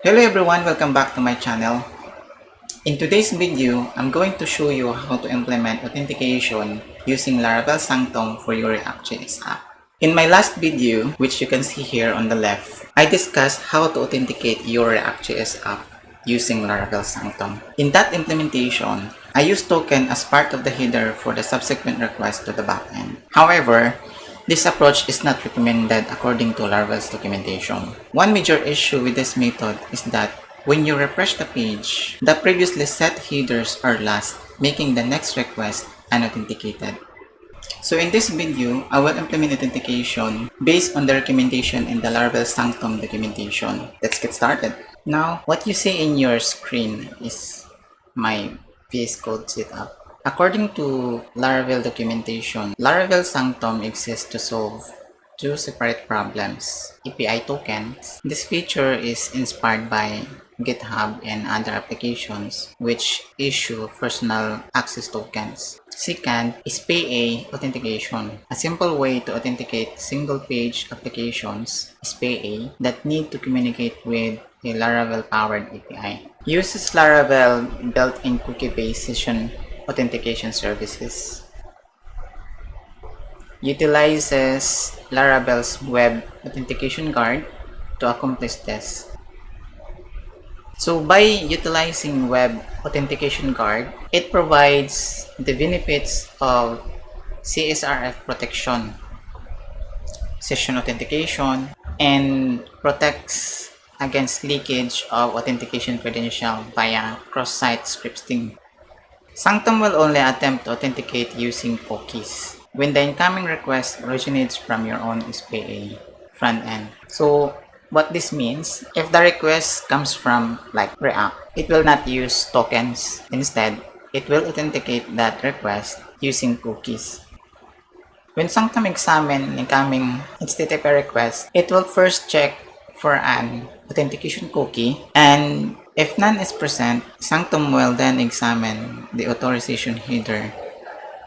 Hello everyone, welcome back to my channel. In today's video, I'm going to show you how to implement authentication using Laravel Sanctum for your React.js app. In my last video, which you can see here on the left, I discussed how to authenticate your React.js app using Laravel Sanctum. In that implementation, I used token as part of the header for the subsequent request to the backend. However, this approach is not recommended according to Laravel's documentation. One major issue with this method is that when you refresh the page, the previously set headers are lost, making the next request unauthenticated. So in this video, I will implement authentication based on the recommendation in the Laravel Sanctum documentation. Let's get started. Now, what you see in your screen is my VS Code setup. According to Laravel documentation, Laravel Sanctum exists to solve two separate problems: API tokens. This feature is inspired by GitHub and other applications which issue personal access tokens. Second is PA authentication. A simple way to authenticate single-page applications is PA that need to communicate with a Laravel-powered API. Uses Laravel built-in cookie-based session authentication services. Utilizes Laravel's web authentication guard to accomplish this. So by utilizing web authentication guard, it provides the benefits of CSRF protection, session authentication, and protects against leakage of authentication credential via cross-site scripting. Sanctum will only attempt to authenticate using cookies when the incoming request originates from your own SPA frontend. So what this means, if the request comes from like React, it will not use tokens. Instead, it will authenticate that request using cookies. When Sanctum examines incoming HTTP request, it will first check for an authentication cookie, and if none is present, Sanctum will then examine the authorization header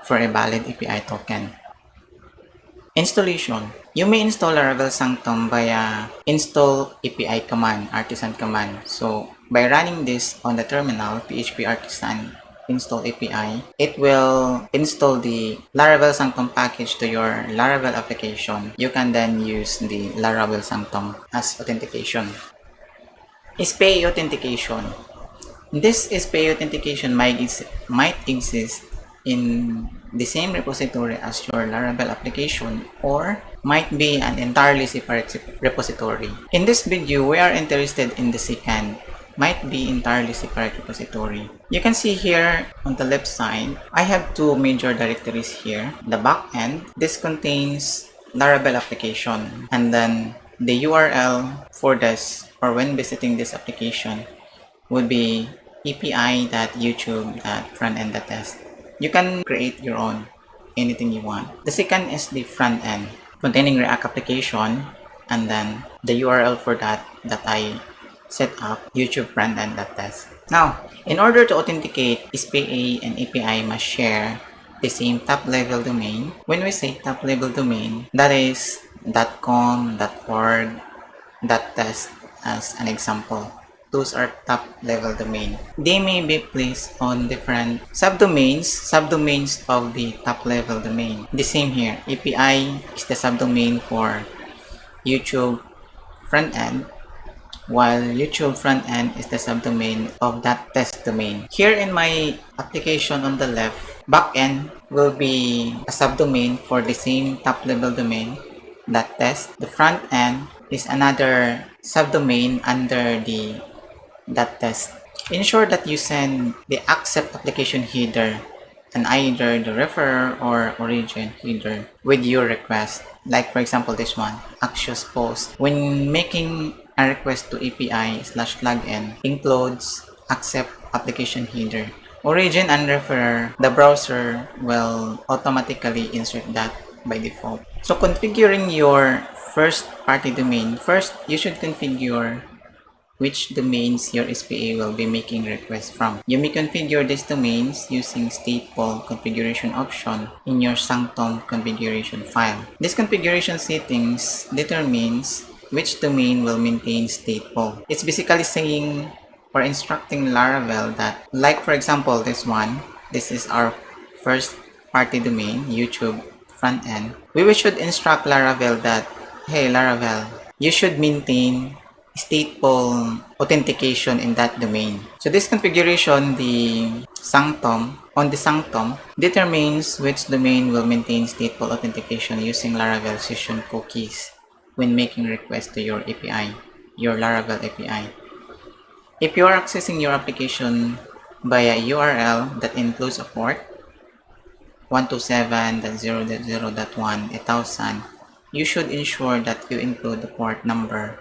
for a valid API token. Installation. You may install Laravel Sanctum via install API command, artisan command. So by running this on the terminal, php artisan install API, it will install the Laravel Sanctum package to your Laravel application. You can then use the Laravel Sanctum as authentication. SPA authentication. This SPA authentication might exist in the same repository as your Laravel application or might be an entirely separate repository. In this video, we are interested in the second, might be entirely separate repository. You can see here on the left side, I have two major directories here. The backend, this contains Laravel application, and then the URL for this or when visiting this application would be api.youtube.frontend.test. You can create your own, anything you want. The second is the front end containing React application, and then the URL for that I set up YouTube frontend.test. Now, in order to authenticate, SPA and API must share the same top-level domain. When we say top-level domain, that is .com, .org, .test as an example. Those are top-level domain. They may be placed on different subdomains of the top-level domain. The same here. API is the subdomain for YouTube frontend, while YouTube frontend is the subdomain of that test domain. Here in my application on the left, backend will be a subdomain for the same top-level domain, that test. The front end is another subdomain under the that test. Ensure that you send the accept application header and either the referrer or origin header with your request. Like for example this one, Axios post. When making a request to API/login includes accept application header. Origin and referrer, the browser will automatically insert that by default. So configuring your first party domain, first you should configure which domains your SPA will be making requests from. You may configure these domains using stateful configuration option in your Sanctum configuration file. This configuration settings determines which domain will maintain stateful. It's basically saying or instructing Laravel that, like for example, this is our first party domain, YouTube front end. We should instruct Laravel that, hey Laravel, you should maintain stateful authentication in that domain. So this configuration, the sanctum determines which domain will maintain stateful authentication using Laravel session cookies when making requests to your API, your Laravel API. If you are accessing your application via URL that includes a port 127.0.0.1 1000, you should ensure that you include the port number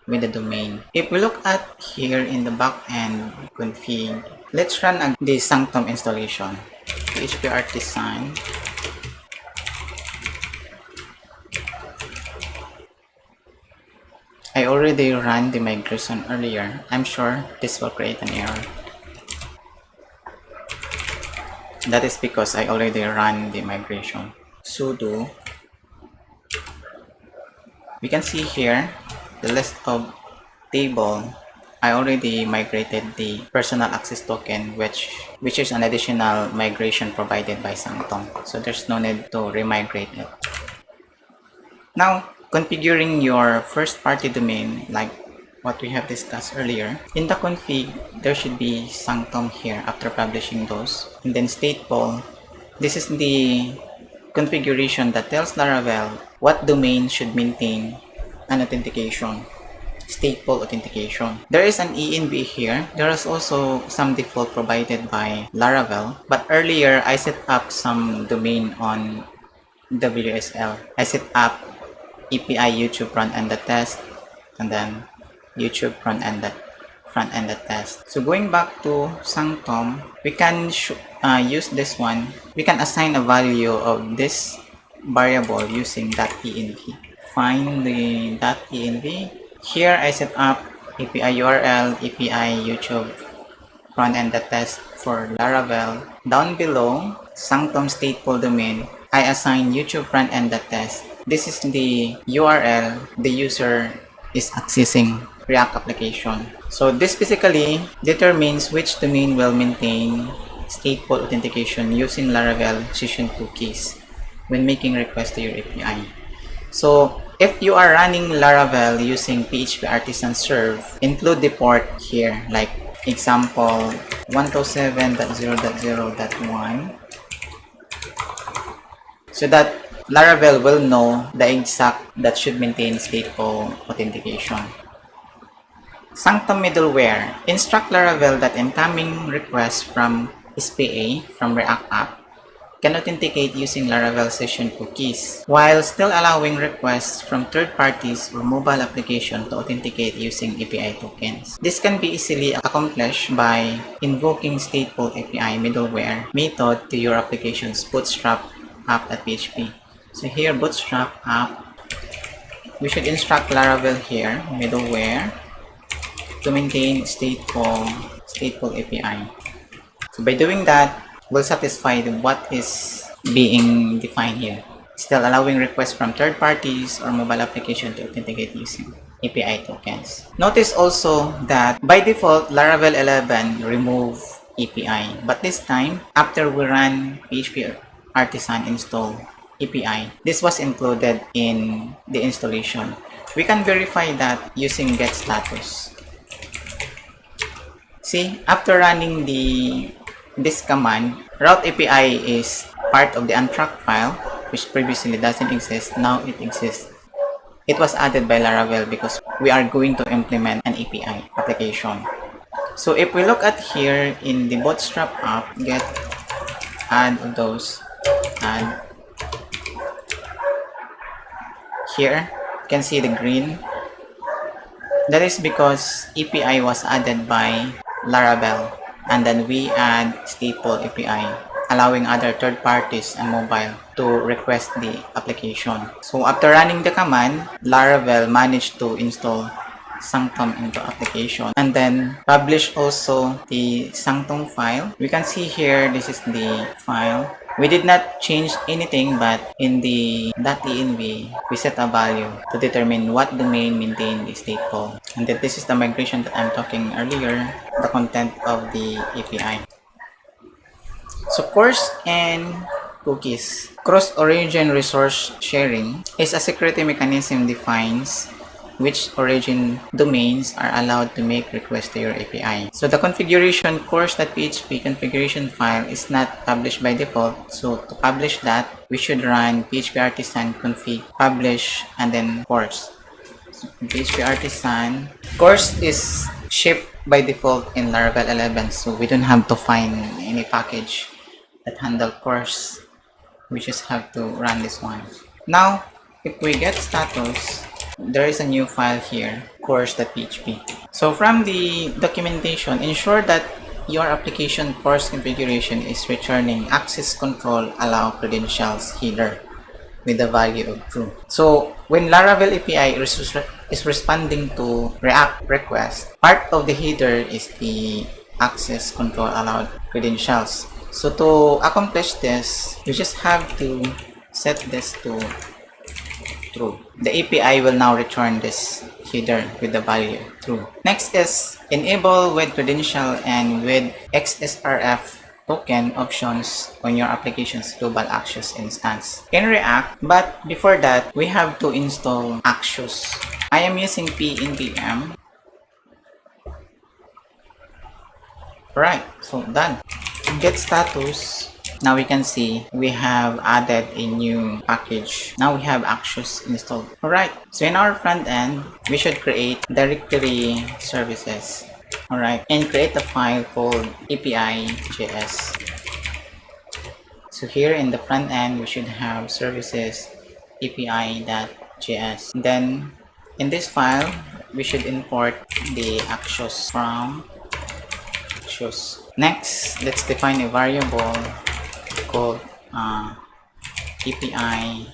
with the domain. If we look at here in the backend config, let's run the Sanctum installation. PHP Artisan. I already ran the migration earlier. I'm sure this will create an error. That is because I already ran the migration. Sudo. We can see here the list of table. I already migrated the personal access token, which is an additional migration provided by Sanctum. So there's no need to remigrate it. Now, configuring your first party domain like what we have discussed earlier. In the config, there should be Sanctum here after publishing those. And then stateful. This is the configuration that tells Laravel what domain should maintain an authentication. Stateful authentication. There is an env here. There is also some default provided by Laravel, but earlier I set up some domain on WSL. I set up API YouTube front-end test and then YouTube front-end test. So going back to Sanctum, we can use this one. We can assign a value of this variable using .env. Find the .env. Here I set up API URL, API YouTube front-end test for Laravel. Down below, Sanctum stateful domain, I assign YouTube front-end test. This is the URL the user is accessing React application. So this basically determines which domain will maintain stateful authentication using Laravel session cookies when making requests to your API. So if you are running Laravel using PHP Artisan Serve, include the port here, like example 127.0.0.1, so that Laravel will know the exact that should maintain stateful authentication. Sanctum middleware. Instruct Laravel that incoming requests from SPA from React app can authenticate using Laravel session cookies, while still allowing requests from third parties or mobile application to authenticate using API tokens. This can be easily accomplished by invoking stateful API middleware method to your application's bootstrap app.php. So here, bootstrap app, we should instruct Laravel here, middleware, to maintain stateful API. So by doing that, we'll satisfy what is being defined here. Still allowing requests from third parties or mobile application to authenticate using API tokens. Notice also that by default, Laravel 11 remove API, but this time, after we run PHP Artisan install API, this was included in the installation. We can verify that using get status. See, after running this command, route API is part of the untracked file, which previously doesn't exist. Now it exists. It was added by Laravel because we are going to implement an API application. So if we look at here in the bootstrap app, get add those, add. Here, you can see the green. That is because API was added by Laravel, and then we add stateful API, allowing other third parties and mobile to request the application. So after running the command, Laravel managed to install Sanctum into application and then publish also the Sanctum file. We can see here, this is the file. We did not change anything, but in the .env, we set a value to determine what domain maintained is stateful. And then this is the migration that I'm talking earlier, the content of the API. So course and cookies. Cross-origin resource sharing is a security mechanism defines which origin domains are allowed to make requests to your API. So the configuration course.php configuration file is not published by default. So to publish that, we should run php artisan config publish and then course. So php artisan course is shipped by default in Laravel 11, so we don't have to find any package that handle course. We just have to run this one. Now, if we get status, there is a new file here, course.php. So from the documentation, ensure that your application course configuration is returning access control allow credentials header with the value of true. So when Laravel API is responding to React request, part of the header is the access control allowed credentials. So to accomplish this, you just have to set this to true. The API will now return this header with the value true. Next is enable with credential and with XSRF token options on your application's global Axios instance in React. But before that, we have to install Axios. I am using pnpm. Right, so done. Get status. Now we can see we have added a new package. Now we have Axios installed. Alright, so in our front end, we should create directory services. Alright, and create a file called API.js. So here in the front end, we should have services API.js. Then in this file, we should import the Axios from Axios. Next, let's define a variable called API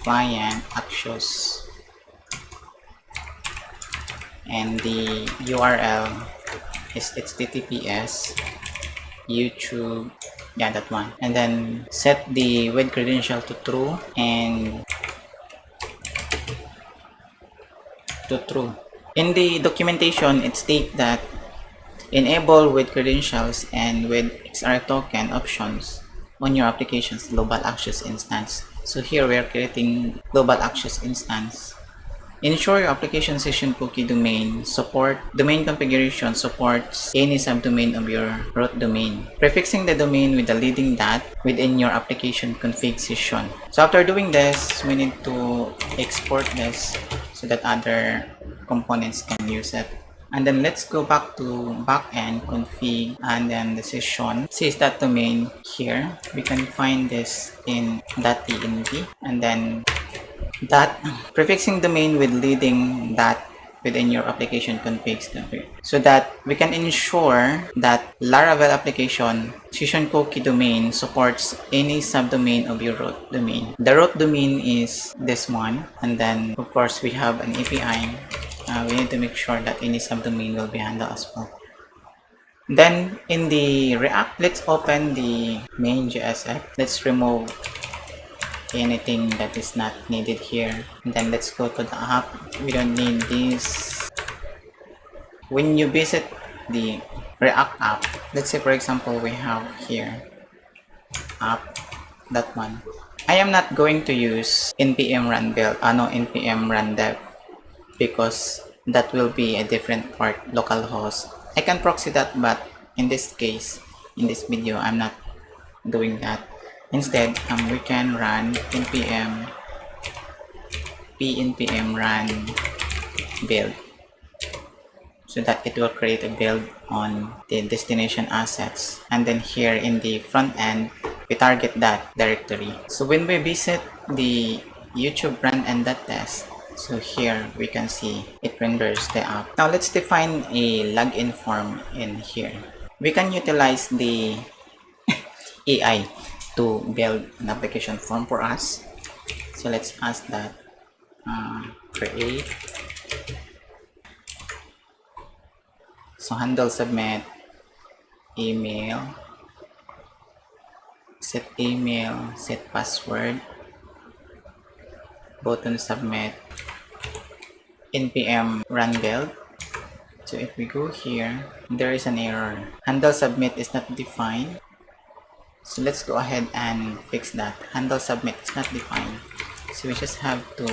client Axios, and the URL is https YouTube, yeah, that one, and then set the with credential to true and to true. In the documentation, it states that enable with credentials and with XR token options on your application's global Axios instance. So here we are creating global Axios instance. Ensure your application session cookie domain configuration supports any subdomain of your root domain. Prefixing the domain with the leading dot within your application config session. So after doing this, we need to export this so that other components can use it. And then let's go back to backend config, and then the session says that domain here. We can find this in .env, and then that prefixing domain with leading that within your application config, so that we can ensure that Laravel application session cookie domain supports any subdomain of your root domain. The root domain is this one, and then of course we have an API. We need to make sure that any subdomain will be handled as well. Then in the React, let's open the main.js app. Let's remove anything that is not needed here, and then let's go to the app. We don't need this. When you visit the React app, let's say for example we have here app, that one. I am not going to use npm run build, npm run dev, because that will be a different part, localhost. I can proxy that, but in this case, in this video, I'm not doing that. Instead, we can run npm run build, so that it will create a build on the destination assets. And then here in the front end, we target that directory. So when we visit the YouTube run end.test, so here we can see it renders the app. Now let's define a login form in here. We can utilize the AI to build an application form for us. So let's ask that create. So handle submit email set email, set password, button submit, npm run build. So if we go here, there is an error. Handle submit is not defined. So let's go ahead and fix that. Handle submit is not defined. So we just have to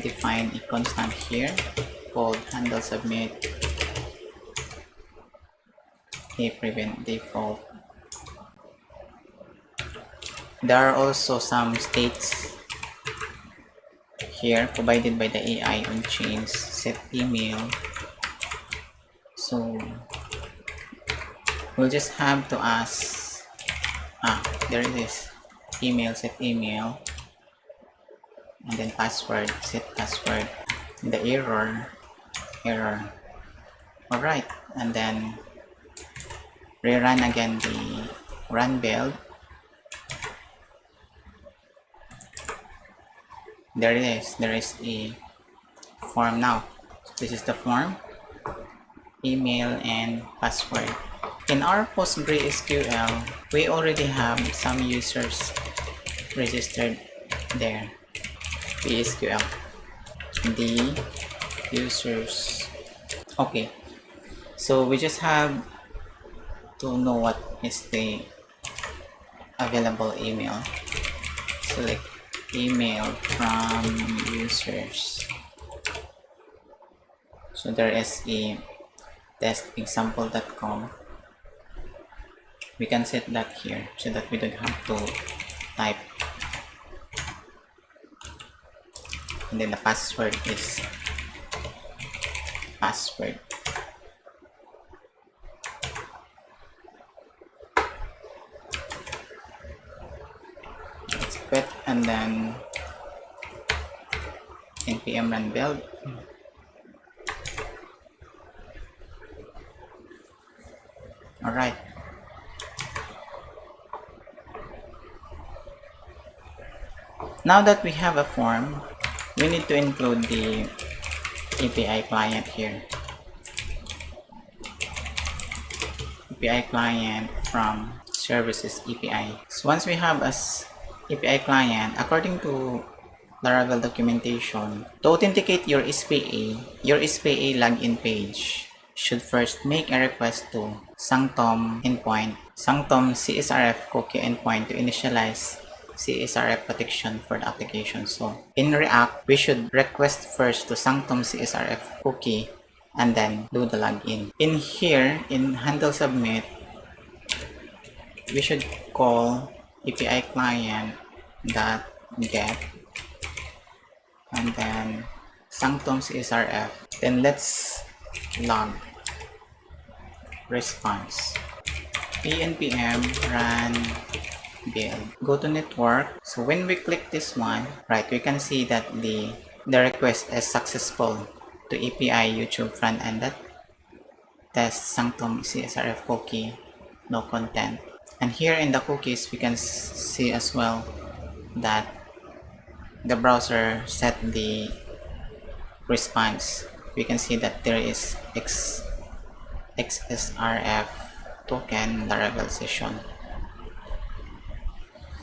define a constant here called handle submit a prevent default. There are also some states here provided by the AI on chains set email. So we'll just have to ask, there it is, email set email, and then password set password, the error. All right, and then rerun again the run build. There it is, there is a form now. So this is the form, email and password. In our PostgreSQL, we already have some users registered there. PSQL, the users. Okay, so we just have to know what is the available email. Select email from users. So there is a testexample.com. We can set that here so that we don't have to type. And then the password is password. Let's quit and then npm run build. All right. Now that we have a form, we need to include the API client here. API client from services API. So once we have as API client, according to Laravel documentation, to authenticate your SPA login page should first make a request to Sanctum endpoint, Sanctum CSRF cookie endpoint to initialize CSRF protection for the application. So in React, we should request first to Sanctum CSRF cookie and then do the login. In here, in handle submit, we should call API client dot get and then Sanctum CSRF. Then let's log response npm run build. Go to network. So when we click this one, right, we can see that the request is successful to API YouTube frontend that test Sanctum CSRF cookie, no content. And here in the cookies, we can see as well that the browser set the response. We can see that there is XSRF token Laravel session.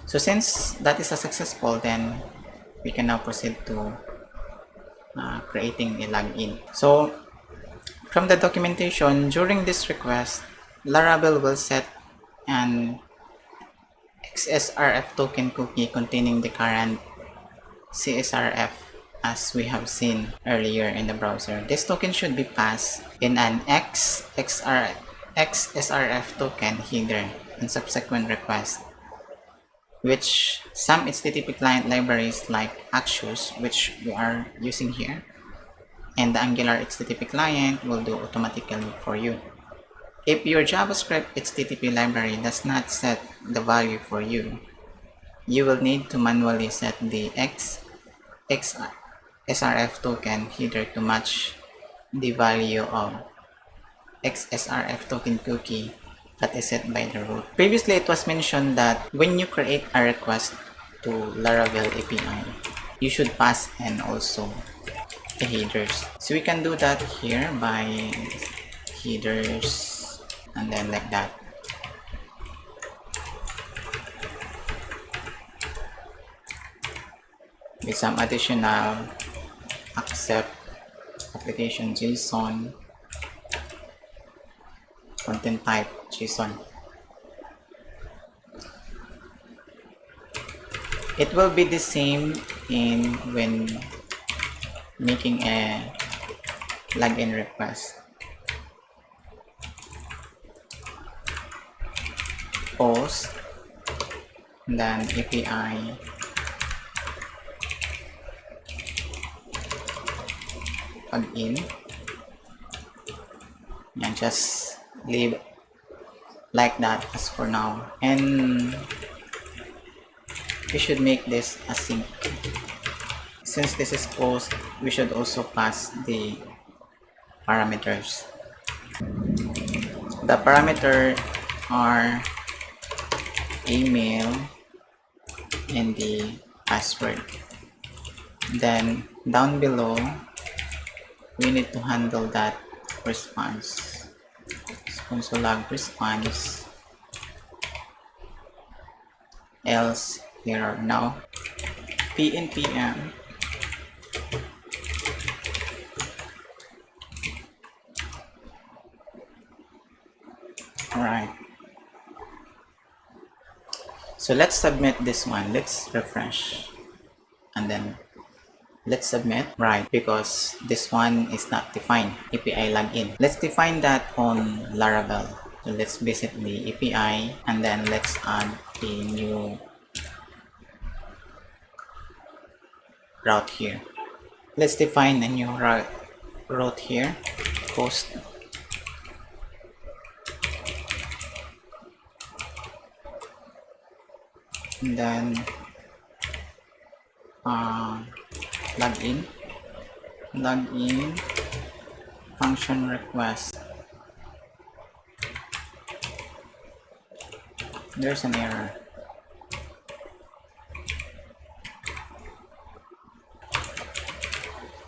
So since that is a successful, then we can now proceed to creating a login. So from the documentation, during this request, Laravel will set an XSRF token cookie containing the current CSRF as we have seen earlier in the browser. This token should be passed in an XSRF token header and subsequent request, which some HTTP client libraries like Axios, which we are using here, and the Angular HTTP client will do automatically for you. If your JavaScript HTTP library does not set the value for you, you will need to manually set the XSRF token header to match the value of XSRF token cookie that is set by the root. Previously, it was mentioned that when you create a request to Laravel API, you should pass in also the headers. So we can do that here by headers and then like that. with some additional accept application JSON, content type JSON. It will be the same in when making a login request. Post, then API login, and just leave like that as for now, and we should make this async. Since this is post, we should also pass the parameters. The parameter are email and the password. Then down below, we need to handle that response. Console log response, else error. Now pnpm alright, so let's submit this one. Let's refresh and then let's submit, right? Because this one is not defined, API login. Let's define that on Laravel. So let's visit the API and then let's add a new route here. Let's define a new route here, post, and then login function request. There's an error.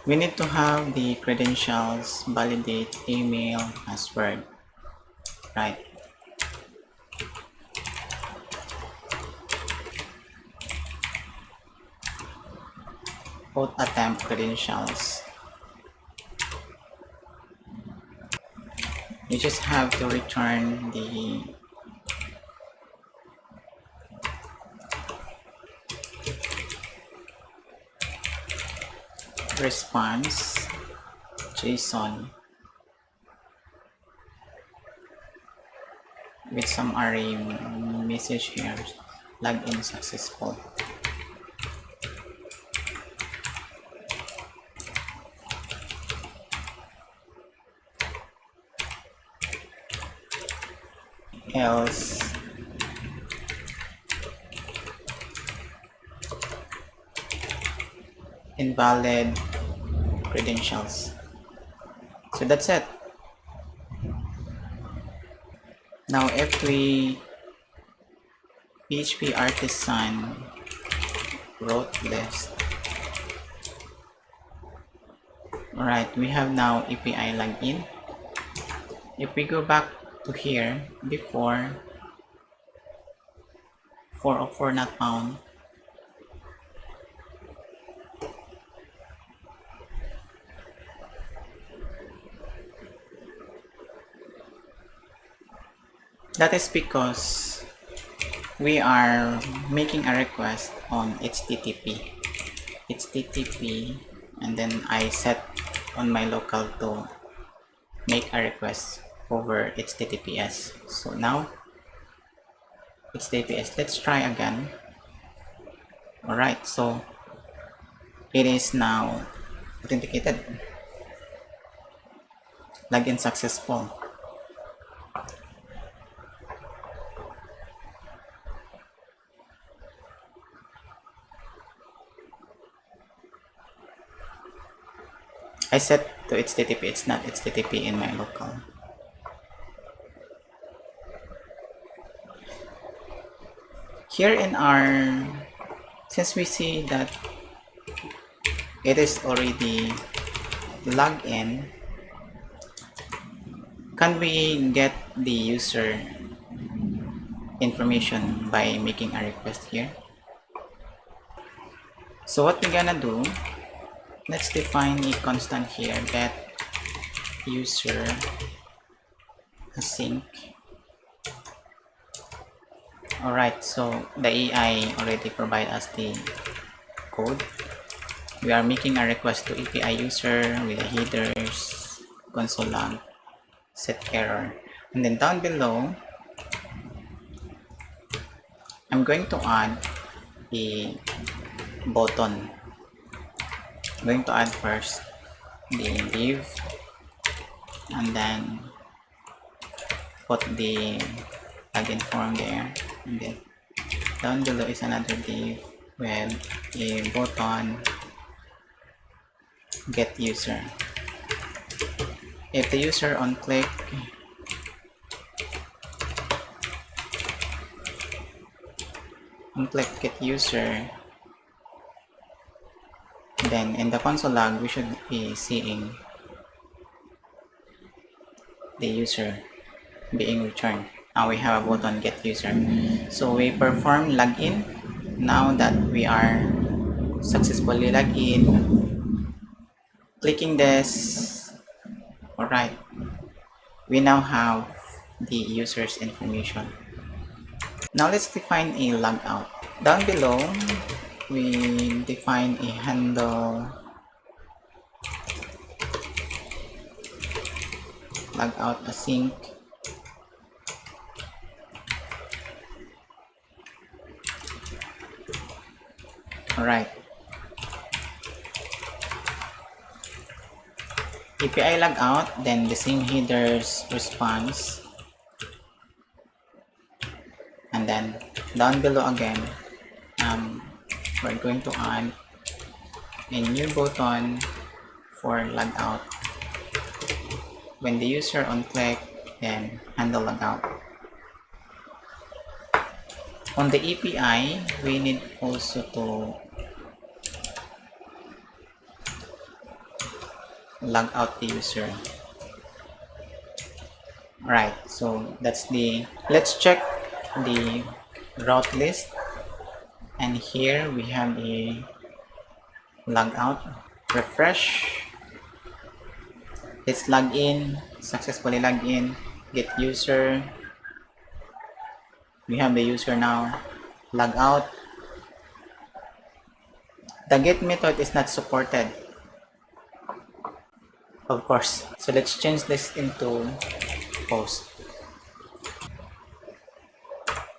We need to have the credentials, validate email, password, right? Both attempt credentials. You just have to return the response JSON with some array message here, login successful. Else invalid credentials. So that's it. Now if we PHP artisan route list, alright, we have now API login. If we go back to here, before 404 not found, that is because we are making a request on HTTP, and then I set on my local to make a request over HTTPS. So now HTTPS, let's try again. Alright, so it is now authenticated, login successful. I set to HTTP, it's not HTTP in my local. Here in our, since we see that it is already logged in, can we get the user information by making a request here? So what we're gonna do, let's define a constant here, get user async. Alright, so the AI already provide us the code. We are making a request to API user with the headers, console log, set error. And then down below, I'm going to add a button. I'm going to add first the div and then put the login form there, and then down below is another div with a button get user. If the user on click get user, then in the console log we should be seeing the user being returned. Now we have a button get user. So we perform login. Now that we are successfully logged in, clicking this, alright, we now have the user's information. Now let's define a logout. Down below, we define a handle logout async. Alright. API logout, then the same headers response, and then down below again, we're going to add a new button for logout. When the user on click, then handle logout. On the API, we need also to log out the user. Right, so that's the, let's check the route list, and here we have a logout. Refresh, let's log in, successfully log in, get user, we have the user now. Log out, the get method is not supported, of course, so let's change this into post.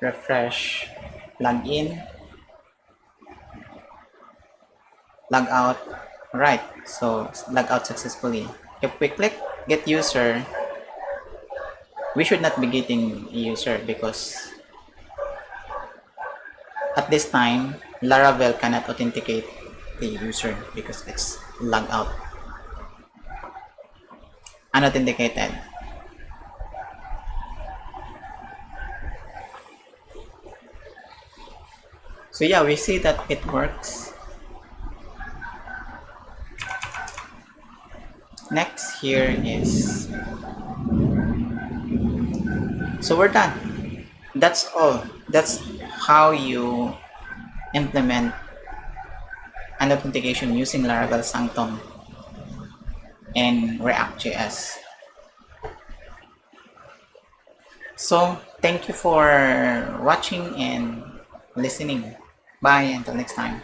Refresh, log in, log out. Right, so log out successfully. If we click get user, we should not be getting a user because at this time Laravel cannot authenticate the user because it's log out, unauthenticated. So yeah, we see that it works. Next here is, so we're done. That's all. That's how you implement an authentication using Laravel Sanctum and React.js. So thank you for watching and listening. Bye until next time.